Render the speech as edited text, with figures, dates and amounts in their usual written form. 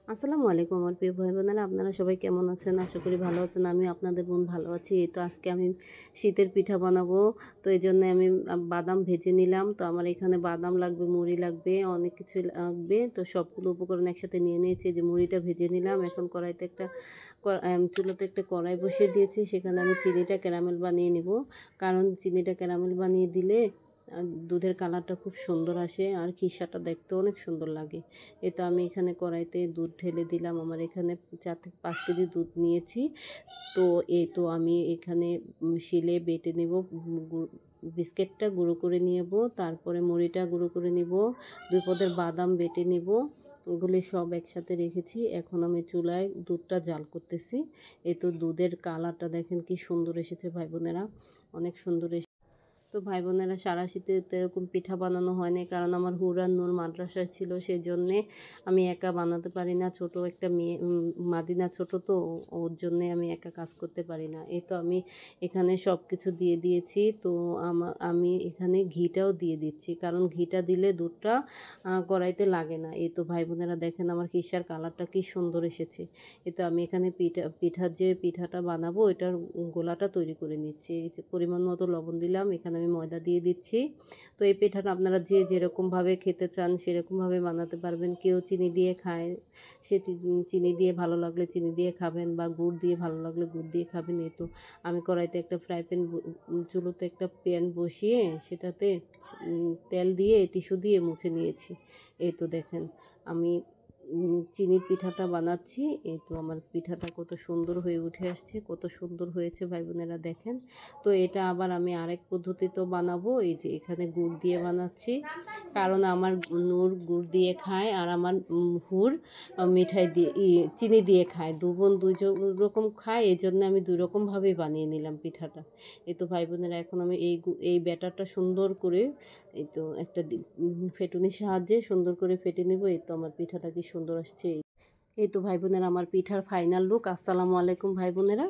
আসসালামু আলাইকুম আমার প্রিয় ভাই বোনেরা, আপনারা সবাই কেমন আছেন? আশা করি ভালো আছেন। আমি আপনাদের বোন ভালো আছি। এই তো আজকে আমি শীতের পিঠা বানাবো। তো এই জন্য আমি বাদাম ভেজে নিলাম। তো আমার এখানে বাদাম লাগবে, মুড়ি লাগবে, অনেক কিছু লাগবে। তো সবগুলো উপকরণ একসাথে নিয়ে নিয়েছি। যে মুড়িটা ভেজে নিলাম। এখন কড়াইতে একটা চুলাতে একটা কড়াই বসিয়ে দিয়েছি। সেখানে আমি চিনিটা ক্যারামেল বানিয়ে নিব। কারণ চিনিটা ক্যারামেল বানিয়ে দিলে দুধের কালারটা খুব সুন্দর আসে আর খিসাটা দেখতেও অনেক সুন্দর লাগে। এই তো আমি এখানে কড়াইতে দুধ ঢেলে দিলাম। আমার এখানে 4 থেকে 5 কেজি দুধ নিয়েছি। তো এই তো আমি এখানে শিলে বেটে নেব। বিস্কিটটা গুঁড়ো করে নেব, তারপরে মুড়িটা গুঁড়ো করে নেব, 2 পদের বাদাম বেটে নেব। এগুলি সব একসাথে রেখেছি। এখন আমি চুলায় দুধটা জাল করতেছি। এই তো দুধের কালারটা দেখেন কি সুন্দর এসেছে ভাই বোনেরা, অনেক সুন্দর। তো ভাই বোনেরা, সারা শীতে তো এরকম পিঠা বানানো হয়নি, কারণ আমার হুরান নূর মাদ্রাসায় ছিল, সেই জন্যে আমি একা বানাতে পারি না। ছোট একটা মেয়ে, মাদিনা ছোট, তো ওর জন্যে আমি একা কাজ করতে পারি না। এই তো আমি এখানে সব কিছু দিয়ে দিয়েছি। তো আমি এখানে ঘিটাও দিয়ে দিচ্ছি, কারণ ঘিটা দিলে দুধটা কড়াইতে লাগে না। এই তো ভাই বোনেরা দেখেন আমার খিসার কালারটা কি সুন্দর এসেছে। এই তো আমি এখানে পিঠার যে পিঠাটা বানাবো এটার গোলাটা তৈরি করে নিচ্ছি। এই যে পরিমাণ মতো লবণ দিলাম, এখানে আমি ময়দা দিয়ে দিচ্ছি। তো এই পিঠাটা আপনারা যে যেরকমভাবে খেতে চান সেরকমভাবে বানাতে পারবেন। কেউ চিনি দিয়ে খায়, সে চিনি দিয়ে ভালো লাগলে চিনি দিয়ে খাবেন, বা গুড় দিয়ে ভালো লাগলে গুড় দিয়ে খাবেন। এই তো আমি কড়াইতে একটা ফ্রাই প্যান, চুলোতে একটা প্যান বসিয়ে সেটাতে তেল দিয়ে টিস্যু দিয়ে মুছে নিয়েছি। এই তো দেখেন আমি চিনির পিঠাটা বানাচ্ছি। এই তো আমার পিঠাটা কত সুন্দর হয়ে উঠে আসছে, কত সুন্দর হয়েছে ভাই বোনেরা দেখেন। তো এটা আবার আমি আরেক পদ্ধতিতেও বানাবো। এই যে এখানে গুড় দিয়ে বানাচ্ছি, কারণ আমার নূর গুড় দিয়ে খায় আর আমার হুর মিঠাই দিয়ে চিনি দিয়ে খায়। দু বোন দুই রকম খায়, এই জন্য আমি দুই রকমভাবেই বানিয়ে নিলাম পিঠাটা। এই তো ভাই বোনেরা এখন আমি এই ব্যাটারটা সুন্দর করে এই তো একটা ফেটুনির সাহায্যে সুন্দর করে ফেটে নেব। এই তো আমার পিঠাটা কি সুন্দর আসছে। এই তো ভাই বোনেরা আমার পিঠার ফাইনাল লুক। আসসালামু আলাইকুম ভাই বোনেরা।